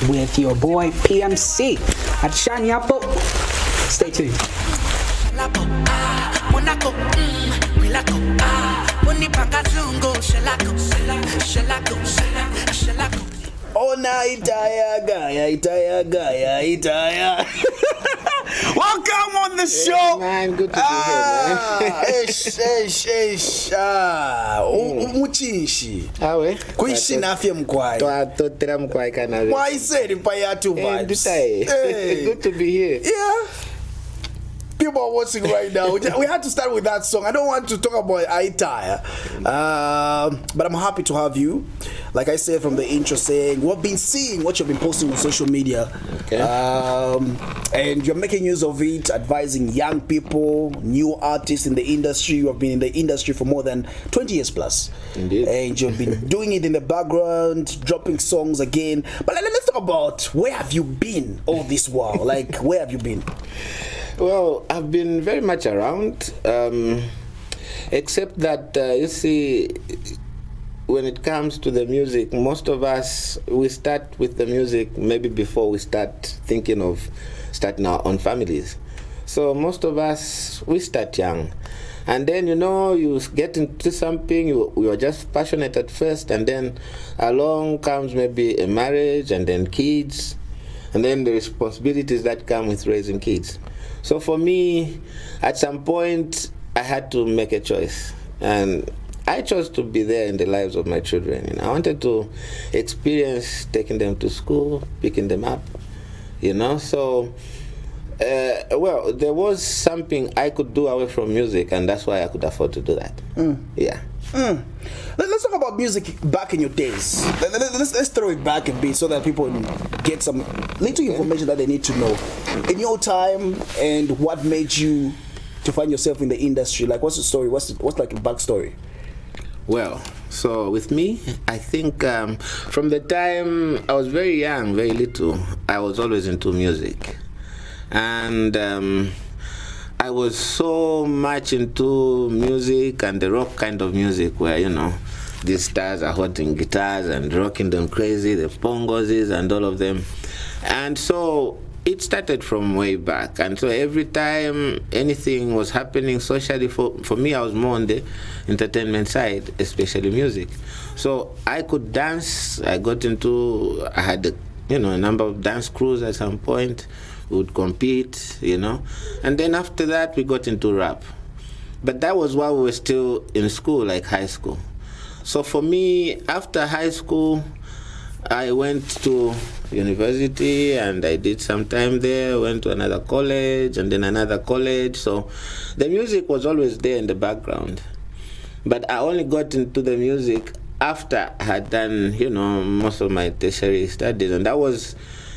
with your boy PMC at Shanyapo. Stay tuned. Oh, na itaya gaya. Welcome on the show. Man, good to be here, man. Muchishi. Awe. Kuishi na afya mkwai. Totera mkwai kana. Why said in Yatu Vibes? Hey. Good to be here. Yeah. People are watching right now. We had to start with that song. I don't want to talk about Aitaya, but I'm happy to have you. Like I said from the intro, saying we've been seeing what you've been posting on social media, and you're making use of it, advising young people, new artists in the industry. You have been in the industry for more than 20 years plus. Indeed. And you've been doing it in the background, dropping songs again. But let's talk about where have you been all this while? Like, where have you been? Well, I've been very much around, except that, you see, when it comes to the music, most of us, we start with the music maybe before we start thinking of starting our own families. So most of us, we start young. And then, you get into something, you are just passionate at first, and then along comes maybe a marriage, and then kids, and then the responsibilities that come with raising kids. So for me, at some point, I had to make a choice. And I chose to be there in the lives of my children. I wanted to experience taking them to school, picking them up, So, well, there was something I could do away from music, and that's why I could afford to do that. Yeah. Let's talk about music back in your days. Let's throw it back a bit so that people get some little information that they need to know. In your time, and what made you to find yourself in the industry? Like, what's the story? What's like a backstory? Well, so with me, I think from the time I was very young, very little, I was always into music. And I was so much into music and the rock kind of music where, these stars are holding guitars and rocking them crazy, the bongos and all of them. And so it started from way back. And so every time anything was happening socially, for me, I was more on the entertainment side, especially music. So I could dance. I had a number of dance crews at some point. We would compete, and then after that we got into rap. But that was while we were still in school, like high school. So for me, after high school, I went to university and I did some time there, went to another college and then another college. So the music was always there in the background. But I only got into the music after I had done, most of my tertiary studies, and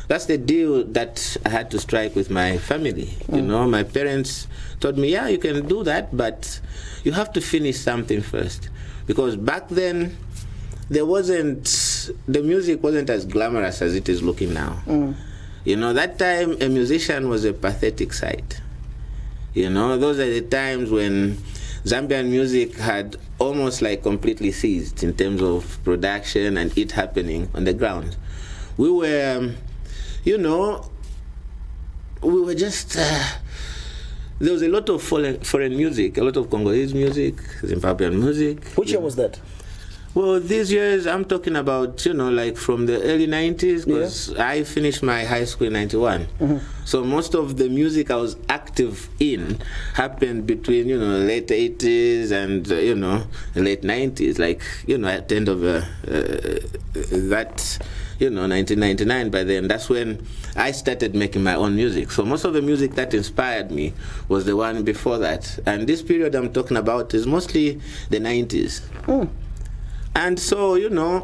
that's the deal that I had to strike with my family. My parents told me, yeah, you can do that, but you have to finish something first. Because back then, the music wasn't as glamorous as it is looking now. That time, a musician was a pathetic sight. Those are the times when Zambian music had almost like completely ceased in terms of production and it happening on the ground. We were... we were just, there was a lot of foreign music, a lot of Congolese music, Zimbabwean music. Which year was that? Well, these years, I'm talking about, like from the early 90s, because I finished my high school in 91. So most of the music I was active in happened between, late 80s and, the late 90s, like, at the end of that, 1999. By then, that's when I started making my own music. So most of the music that inspired me was the one before that. And this period I'm talking about is mostly the 90s. And so,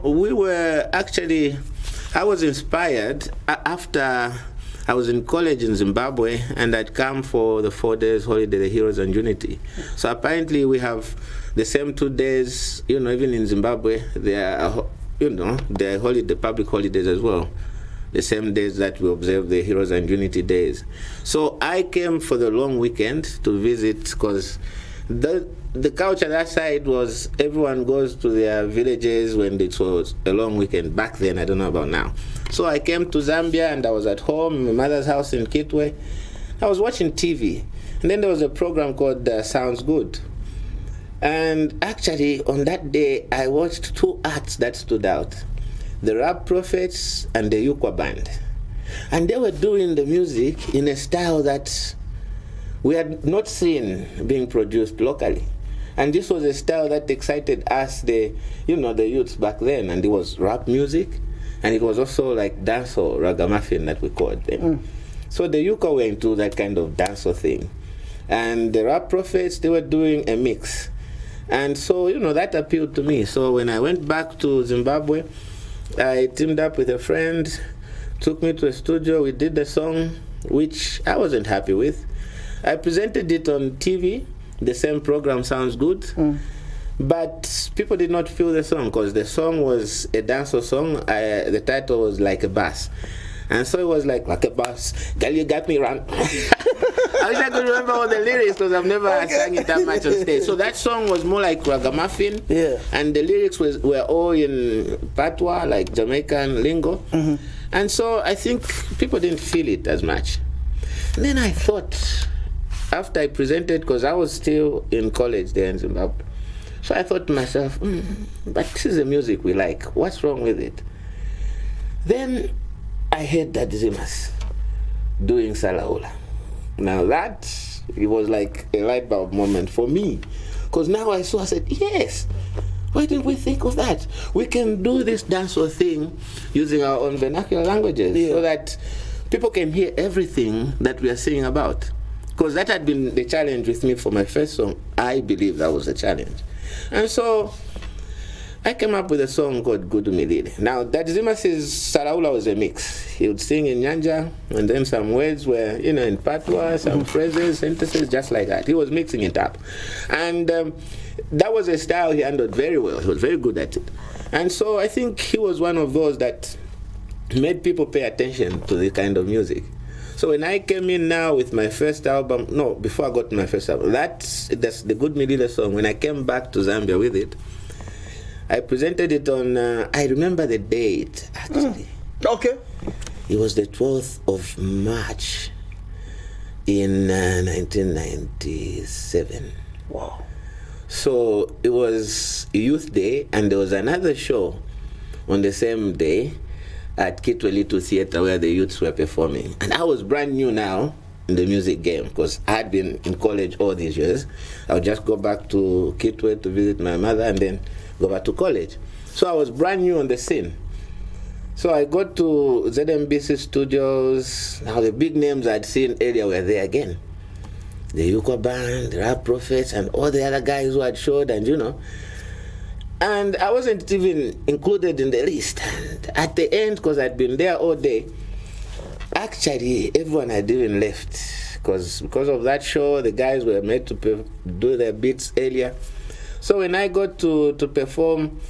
we were actually, I was inspired after I was in college in Zimbabwe, and I'd come for the 4 days holiday, the Heroes and Unity. So apparently we have the same 2 days, even in Zimbabwe, there are, the public holidays as well. The same days that we observe the Heroes and Unity days. So I came for the long weekend to visit, because the culture that side was everyone goes to their villages when it was a long weekend. Back then, I don't know about now. So I came to Zambia and I was at home in my mother's house in Kitwe. I was watching TV, and then there was a program called Sounds Good. And actually, on that day, I watched two acts that stood out: the Rap Prophets and the Yukwa Band. And they were doing the music in a style that we had not seen being produced locally. And this was a style that excited us, the youths back then. And it was rap music, and it was also like dancehall, ragamuffin that we called them. So the Yuka were into that kind of dancehall thing. And the Rap Prophets, they were doing a mix. And so, that appealed to me. So when I went back to Zimbabwe, I teamed up with a friend, took me to a studio, we did the song, which I wasn't happy with. I presented it on TV. The same program, Sounds Good, but people did not feel the song because the song was a dancehall song. The title was Like a Bass, and so it was like a bass. Girl, you got me wrong. I wish I could remember all the lyrics because I've never sang it that much on stage. So that song was more like ragamuffin, and the lyrics were all in patois, like Jamaican lingo, and so I think people didn't feel it as much. And then I thought, after I presented, because I was still in college there in Zimbabwe, so I thought to myself, but this is the music we like. What's wrong with it? Then I heard that Zimas doing Salaula. Now it was like a light bulb moment for me, because now I said, yes, why didn't we think of that? We can do this dancehall thing using our own vernacular languages so that people can hear everything that we are singing about. Because that had been the challenge with me for my first song. I believe that was the challenge. And so I came up with a song called Gudu Milile. Now, that Zimas' Salaula was a mix. He would sing in Nyanja, and then some words were, in patois, some phrases, sentences, just like that. He was mixing it up. And that was a style he handled very well. He was very good at it. And so I think he was one of those that made people pay attention to the kind of music. So when I came in now with my first album, before I got to my first album, that's the Good Milile song. When I came back to Zambia with it, I presented it on, I remember the date, actually. Okay. It was the 12th of March in 1997. Wow. So it was Youth Day, and there was another show on the same day at Kitwe Little Theatre where the youths were performing. And I was brand new now in the music game because I had been in college all these years. I would just go back to Kitwe to visit my mother and then go back to college. So I was brand new on the scene. So I got to ZMBC studios. Now the big names I'd seen earlier were there again. The Yukwa Band, the Rap Prophets, and all the other guys who had showed, and And I wasn't even included in the list. And at the end, because I'd been there all day, actually everyone had even left. Because of that show, the guys were made to do their beats earlier. So when I got to perform,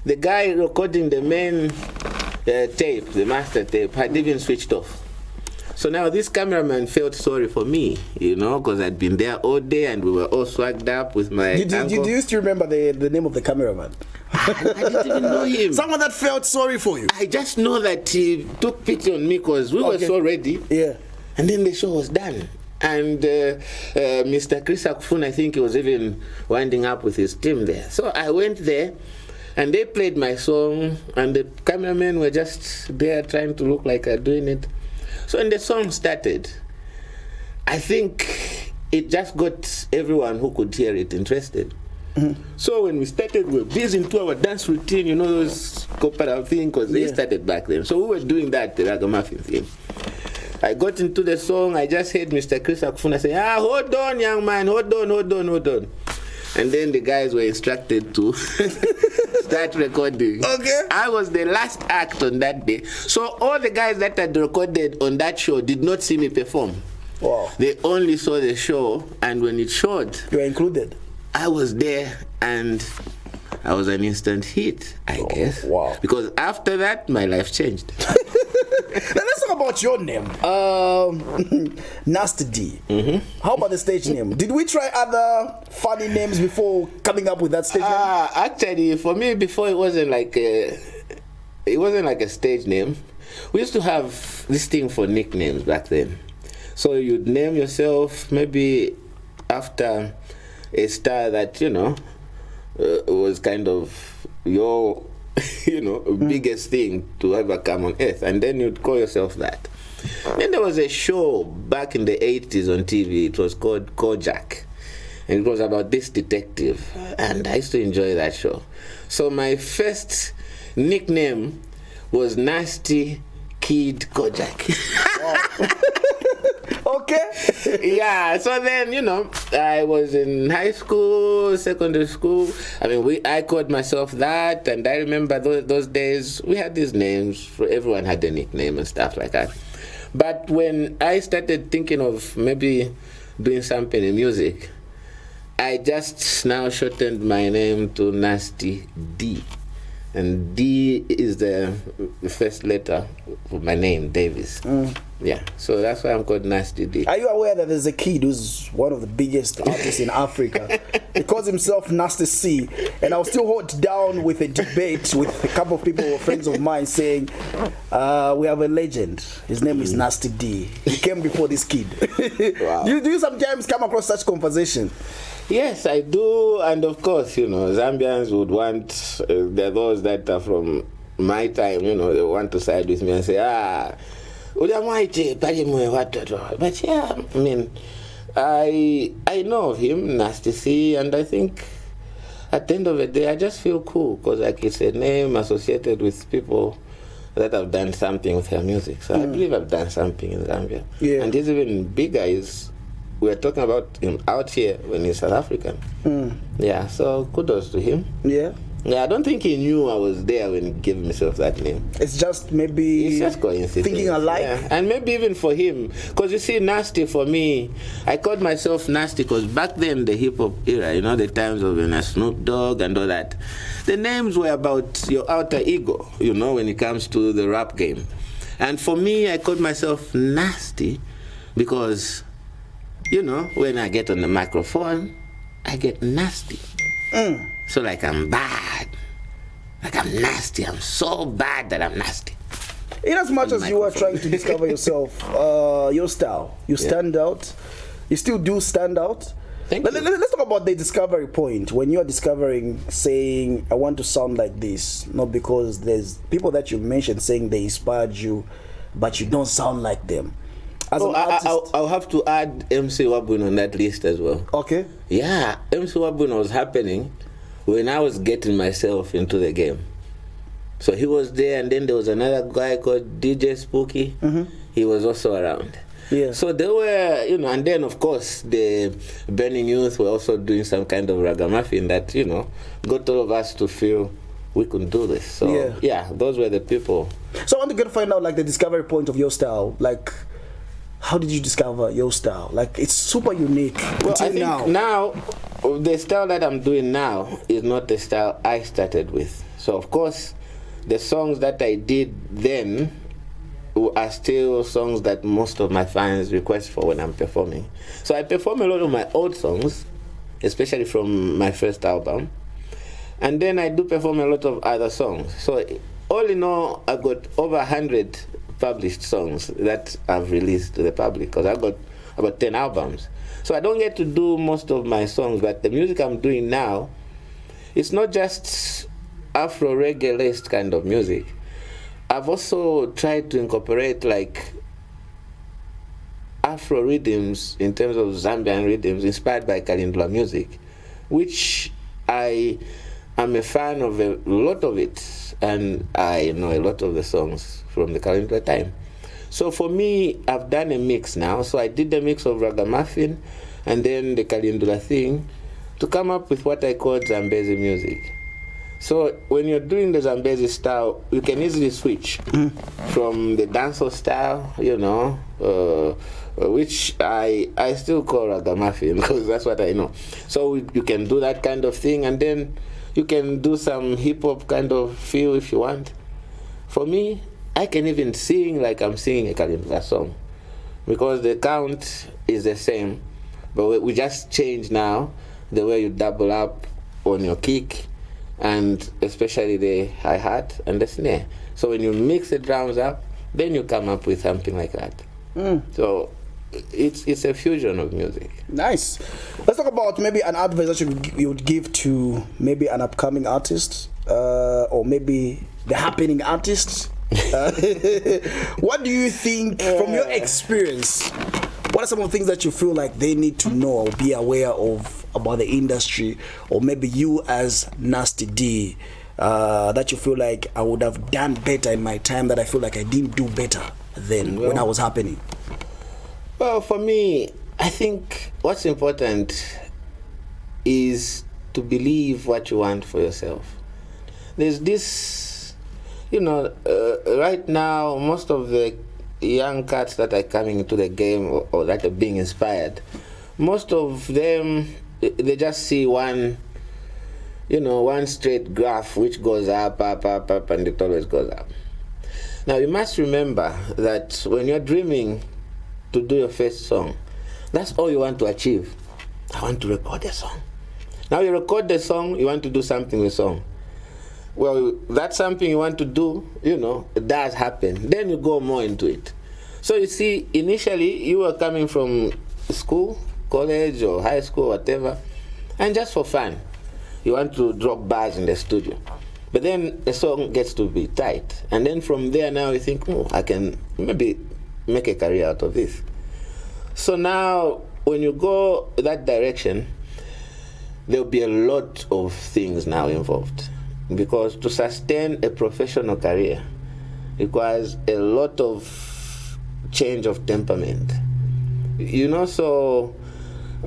the guy recording the main tape, the master tape, had even switched off. So now this cameraman felt sorry for me, because I'd been there all day and we were all swagged up with my uncle. Did you still remember the name of the cameraman? I didn't even know him. Someone that felt sorry for you. I just know that he took pity on me because we were so ready. Yeah. And then the show was done. And Mr. Chris Akufun, I think he was even winding up with his team there. So I went there and they played my song and the cameramen were just there trying to look like they're doing it. So when the song started, I think it just got everyone who could hear it interested. So when we started, we were busy into our dance routine, those corporate thing, because they started back then. So we were doing that, the ragamuffin thing. I got into the song, I just heard Mr. Chris Akufuna say, hold on, young man, hold on. And then the guys were instructed to start recording. Okay. I was the last act on that day. So all the guys that had recorded on that show did not see me perform. Wow. They only saw the show, and when it showed, you were included. I was there, and I was an instant hit, I guess. Wow. Because after that, my life changed. Now let's talk about your name. Nasty D. How about the stage name? Did we try other funny names before coming up with that stage name? Actually, for me, before it wasn't like a stage name. we used to have this thing for nicknames back then. So you'd name yourself maybe after a star that, was kind of your, biggest thing to ever come on earth. And then you'd call yourself that. Then there was a show back in the 80s on TV. It was called Kojak. And it was about this detective. And I used to enjoy that show. So my first nickname was Nasty Kid Kojak. Okay. Yeah, so then, I was in high school, secondary school. I mean, I called myself that, and I remember those days, we had these names. Everyone had a nickname and stuff like that. But when I started thinking of maybe doing something in music, I just now shortened my name to Nasty D. And D is the first letter of my name, Davis. Yeah, so that's why I'm called Nasty D. Are you aware that there's a kid who's one of the biggest artists in Africa? He calls himself Nasty C. And I was still hot down with a debate with a couple of people, friends of mine, saying, we have a legend. His name is Nasty D. He came before this kid. Wow. Do you sometimes come across such conversation? Yes, I do, and of course, Zambians would want, there are those that are from my time, they want to side with me and say, but yeah, I mean, I know of him, Nasty C, and I think at the end of the day, I just feel cool, because it's a name associated with people that have done something with their music. So I believe I've done something in Zambia. Yeah. And it's even bigger we're talking about him out here when he's South African. Yeah, so kudos to him. Yeah. Yeah, I don't think he knew I was there when he gave himself that name. It's just maybe It's just coincidence. thinking alike. Yeah. And maybe even for him. Because you see, Nasty for me, I called myself Nasty because back then, the hip hop era, the times of Snoop Dogg and all that, the names were about your outer ego, when it comes to the rap game. And for me, I called myself Nasty because, when I get on the microphone, I get nasty. So like I'm bad. Like I'm nasty. I'm so bad that I'm nasty. In as much as you are trying to discover yourself, your style, you stand out. You still do stand out. Let's talk about the discovery point. When you're discovering, saying, I want to sound like this, not because there's people that you mentioned saying they inspired you, but you don't sound like them. As an artist, I'll have to add MC Wabun on that list as well. Okay. Yeah, MC Wabun was happening when I was getting myself into the game. So he was there, and then there was another guy called DJ Spooky. He was also around. Yeah. So they were, and then of course the Burning Youth were also doing some kind of ragamuffin that, got all of us to feel we could do this. So yeah, those were the people. So I want to find out like the discovery point of your style. Like, how did you discover your style? Like, it's super unique. Well, I think now, the style that I'm doing now is not the style I started with. So, of course, the songs that I did then are still songs that most of my fans request for when I'm performing. So I perform a lot of my old songs, especially from my first album. And then I do perform a lot of other songs. So all in all, I've got over 100 published songs that I've released to the public, because I've got about 10 albums. So I don't get to do most of my songs, but the music I'm doing now, it's not just Afro reggae-laced kind of music. I've also tried to incorporate like Afro rhythms in terms of Zambian rhythms inspired by Kalindula music, which I am a fan of a lot of it, and I know a lot of the songs from the Kalindula time. So for me, I've done a mix now. So I did the mix of ragamuffin and then the Kalindula thing to come up with what I call Zambezi music. So when you're doing the Zambezi style, you can easily switch from the dancehall style, which I still call ragamuffin because that's what I know. So you can do that kind of thing, and then you can do some hip hop kind of feel if you want. For me, I can even sing like I'm singing a Kalindula song, because the count is the same, but we just change now the way you double up on your kick, and especially the hi-hat and the snare. So when you mix the drums up, then you come up with something like that. So it's a fusion of music. Nice. Let's talk about maybe an advice that you would give to maybe an upcoming artist, or maybe the happening artist. What do you think from your experience? What are some of the things that you feel like they need to know or be aware of about the industry, or maybe you as Nasty D, that you feel like I would have done better in my time, that I feel like I didn't do better then when I was happening? Well, for me, I think what's important is to believe what you want for yourself. There's this, right now, most of the young cats that are coming into the game or that are being inspired, most of them, they just see one straight graph which goes up, and it always goes up. Now, you must remember that when you're dreaming to do your first song, that's all you want to achieve. I want to record a song. Now you record the song, you want to do something with the song. Well, that's something you want to do, it does happen. Then you go more into it. So you see, initially you were coming from school, college or high school, whatever, and just for fun, you want to drop bars in the studio. But then the song gets to be tight. And then from there now you think, I can maybe make a career out of this. So now when you go that direction, there'll be a lot of things now involved, because to sustain a professional career requires a lot of change of temperament. So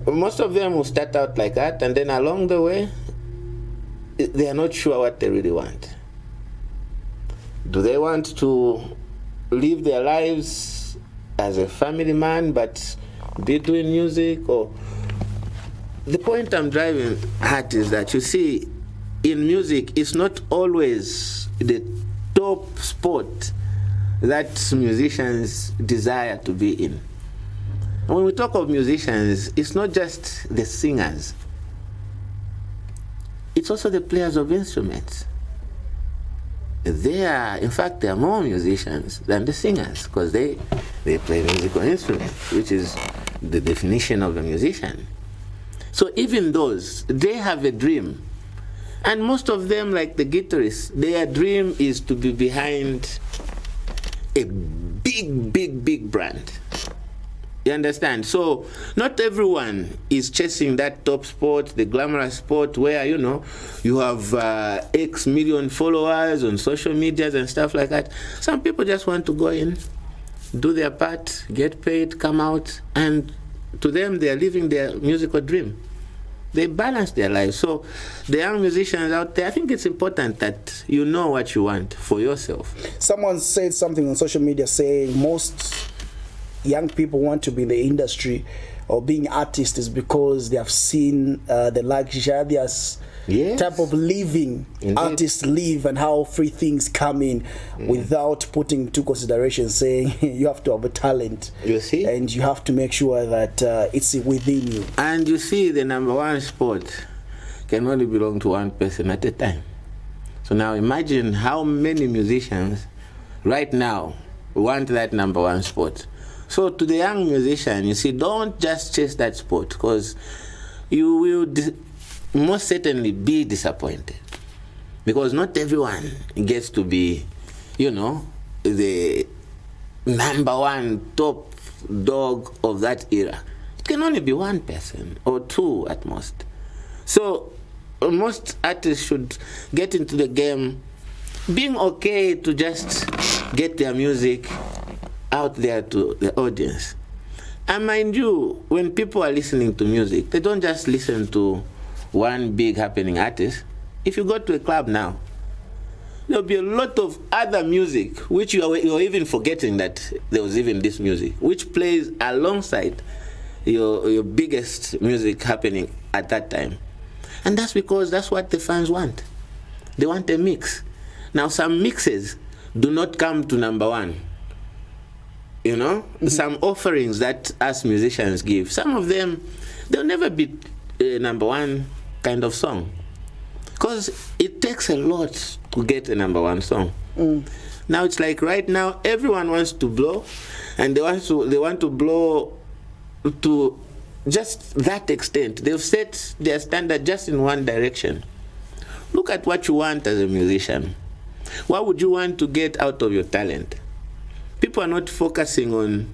most of them will start out like that, and then along the way they are not sure what they really want. Do they want to live their lives as a family man but be doing music? Or the point I'm driving at is that, you see, in music, it's not always the top spot that musicians desire to be in. And when we talk of musicians, it's not just the singers, it's also the players of instruments. In fact, there are more musicians than the singers, because they play musical instruments, which is the definition of a musician. So even those, they have a dream. And most of them, like the guitarists, their dream is to be behind a big brand. You understand? So not everyone is chasing that top spot, the glamorous spot where, you have X million followers on social medias and stuff like that. Some people just want to go in, do their part, get paid, come out, and to them, they are living their musical dream. They balance their lives. So the young musicians out there, I think it's important that you know what you want for yourself. Someone said something on social media saying most young people want to be in the industry or being artists is because they have seen the luxurious type of living artists live, and how free things come in without putting into consideration, saying you have to have a talent, you see, and you have to make sure that it's within you. And you see, the number one spot can only belong to one person at a time. So now imagine how many musicians right now want that number one spot. So to the young musician, you see, don't just chase that spot, because you will most certainly be disappointed, because not everyone gets to be, the number one top dog of that era. It can only be one person or two at most. So most artists should get into the game being okay to just get their music out there to the audience. And mind you, when people are listening to music, they don't just listen to one big happening artist. If you go to a club now, there'll be a lot of other music which you're even forgetting that there was even this music, which plays alongside your biggest music happening at that time. And that's because that's what the fans want. They want a mix. Now, some mixes do not come to number one. Some offerings that us musicians give, some of them, they'll never be number one kind of song, because it takes a lot to get a number one song. Now it's like right now everyone wants to blow, and they want to blow to just that extent. They've set their standard just in one direction. Look at what you want as a musician. What would you want to get out of your talent? People are not focusing on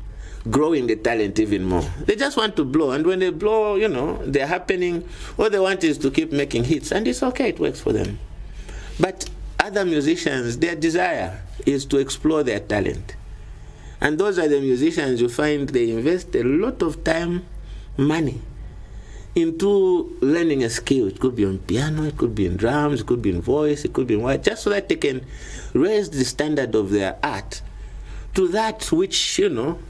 growing the talent even more. They just want to blow, and when they blow, they're happening. All they want is to keep making hits, and it's okay, it works for them. But other musicians, their desire is to explore their talent. And those are the musicians you find they invest a lot of time, money, into learning a skill. It could be on piano, it could be in drums, it could be in voice, it could be in what, just so that they can raise the standard of their art to that which,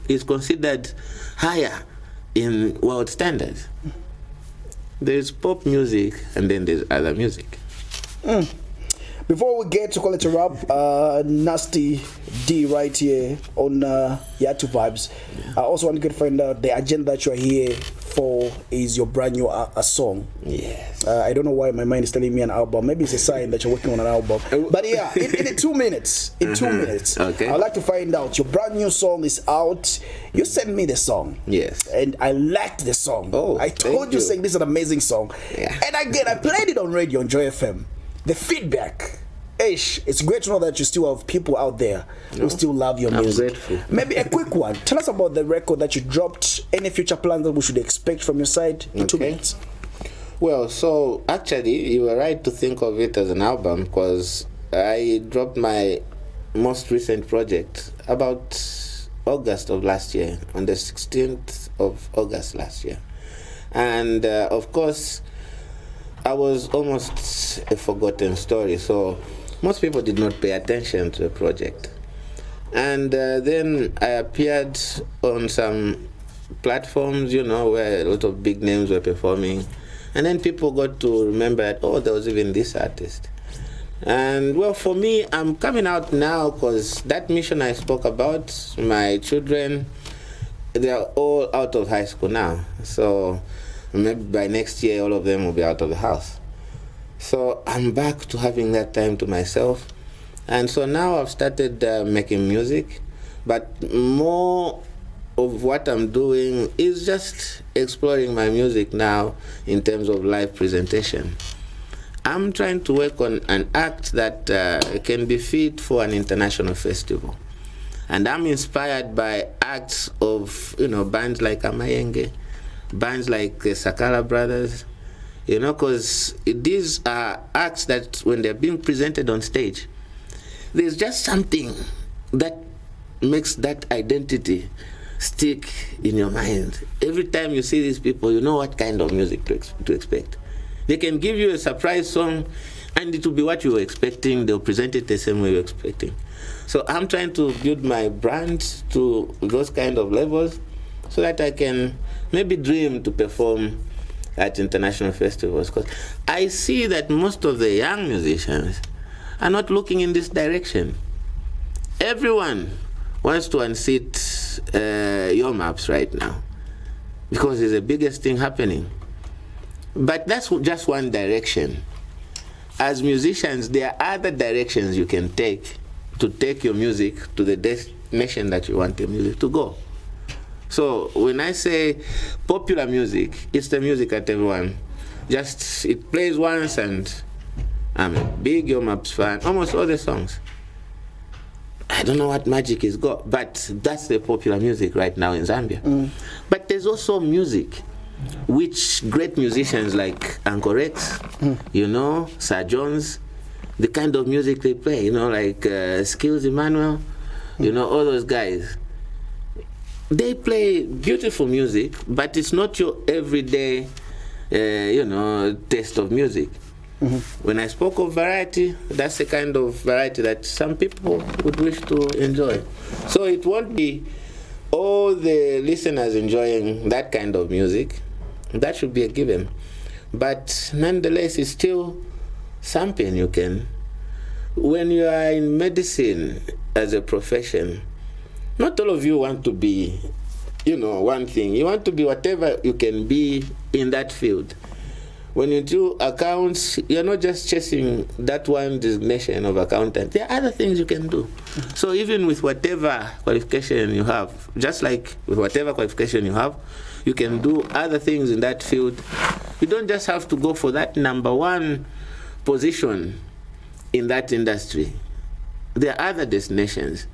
is considered higher in world standards. There's pop music and then there's other music. Before we get to Quality Rap, Nasty D right here on Yatu Vibes. I also want to find out the agenda that you're here for is your brand new a song. Yes. I don't know why my mind is telling me an album. Maybe it's a sign that you're working on an album. But yeah, in 2 minutes, Okay. I'd like to find out. Your brand new song is out. You sent me the song. Yes. And I liked the song. Oh, I told you saying this is an amazing song. Yeah. And again, I played it on radio on Joy FM. The feedback. It's great to know that you still have people out there who still love your music. Grateful. Maybe a quick one. Tell us about the record that you dropped. Any future plans that we should expect from your side in 2 minutes? Well, so actually, you were right to think of it as an album because I dropped my most recent project about August of last year, on the 16th of August last year. And of course, I was almost a forgotten story, so most people did not pay attention to the project. And then I appeared on some platforms, where a lot of big names were performing. And then people got to remember that, there was even this artist. And well, for me, I'm coming out now because that mission I spoke about, my children, they're all out of high school now. So maybe by next year, all of them will be out of the house. So I'm back to having that time to myself. And so now I've started making music, but more of what I'm doing is just exploring my music now in terms of live presentation. I'm trying to work on an act that can be fit for an international festival. And I'm inspired by acts of, bands like Amayenge, bands like the Sakala Brothers, because these are acts that when they're being presented on stage, there's just something that makes that identity stick in your mind. Every time you see these people, you know what kind of music to expect. They can give you a surprise song and it will be what you were expecting. They'll present it the same way you're expecting. So I'm trying to build my brand to those kind of levels so that I can maybe dream to perform at international festivals. Because I see that most of the young musicians are not looking in this direction. Everyone wants to unseat your maps right now because it's the biggest thing happening. But that's just one direction. As musicians, there are other directions you can take to take your music to the destination that you want your music to go. So when I say popular music, it's the music that everyone just, it plays once and I'm a big Yo Maps fan, almost all the songs. I don't know what magic is got, but that's the popular music right now in Zambia. But there's also music which great musicians like Uncle Rex, Sir Jones, the kind of music they play, like Skills Emmanuel, all those guys. They play beautiful music, but it's not your everyday, taste of music. When I spoke of variety, that's the kind of variety that some people would wish to enjoy. So it won't be all the listeners enjoying that kind of music. That should be a given. But nonetheless, it's still something you can. When you are in medicine as a profession, not all of you want to be, one thing. You want to be whatever you can be in that field. when you do accounts, you're not just chasing that one designation of accountant. There are other things you can do. So even with whatever qualification you have, just like with whatever qualification you have, you can do other things in that field. You don't just have to go for that number one position in that industry. There are other destinations.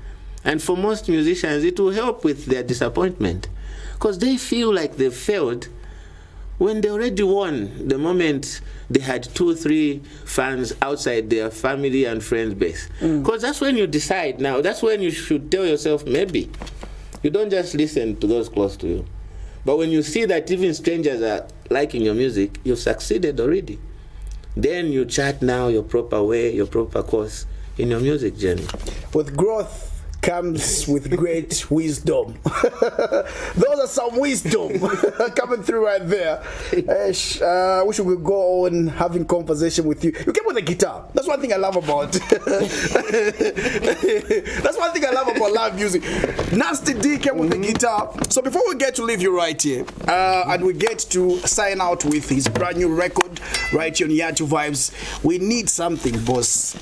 And for most musicians, it will help with their disappointment because they feel like they've failed when they already won the moment they had 2-3 fans outside their family and friends base. Because that's when you decide now, that's when you should tell yourself, maybe. You don't just listen to those close to you. But when you see that even strangers are liking your music, you've succeeded already. Then you chart now your proper way, your proper course in your music journey. With growth comes with great wisdom. Those are some wisdom coming through right there. We should go on having conversation with you. You came with a guitar. That's one thing I love about. That's one thing I love about live music. Nasty D came with the guitar. So before we get to leave you right here, and we get to sign out with his brand new record right here on Yatu Vibes, we need something, boss.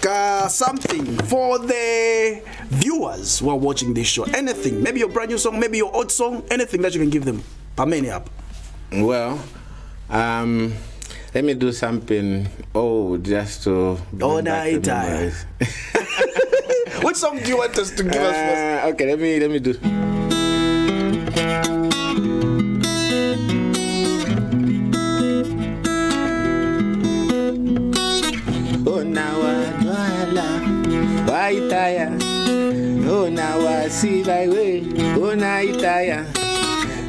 Something for the viewers who are watching this show. Anything, maybe your brand new song, maybe your old song, anything that you can give them. Pameni up. Well, let me do something just to night. Which song do you want us to give us first? Okay, let me do. Oh now Waitaya, oh now I see thy way, oh Naitaya,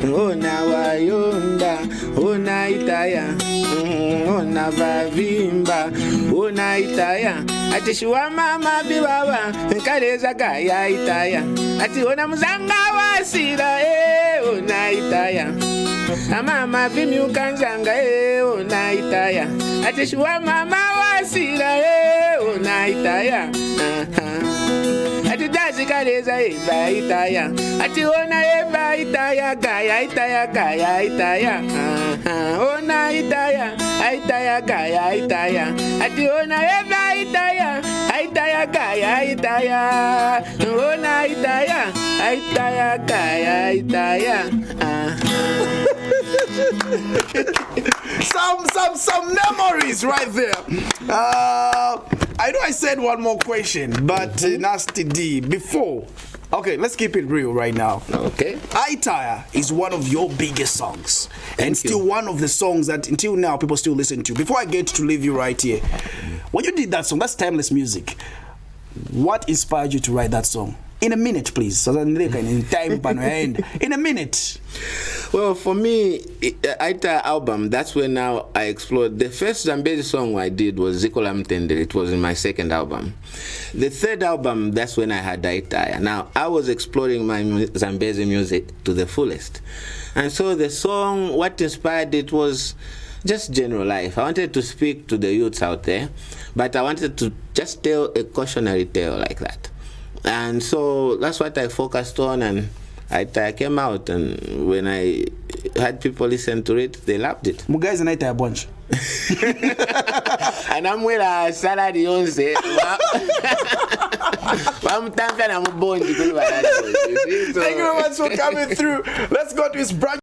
oh now I yonda, oh Naitaya, oh Navavimba, oh Naitaya, ati shua mama biwawa, nkaleza kaya itaya, ati ona mzanga wasira, oh Naitaya. Mama vimi ukanzanga naitaya ati shua mama wasira naitaya ati dazi kaleza itaya ati ona itaya gaya itaya ona itaya gaya itaya ati ona itaya gaya itaya ona itaya gaya itaya some memories right there. I know I said one more question, but Nasty D, before. Okay, let's keep it real right now. Okay. Itaya is one of your biggest songs. And still one of the songs that until now people still listen to. Before I get to leave you right here, when you did that song, that's timeless music. What inspired you to write that song? In a minute, please. So that in time in a minute. Well, for me, Aita album, that's when now I explored. The first Zambezi song I did was Zikola Mtende. It was in my second album. The third album, that's when I had Aita. Now, I was exploring my Zambezi music to the fullest. And so the song, what inspired it was just general life. I wanted to speak to the youths out there, but I wanted to just tell a cautionary tale like that. And so that's what I focused on, and I came out, and when I had people listen to it, they loved it. You guys and I a bunch. And I'm with a salary on say. Thank you very much for coming through. Let's go to his brand.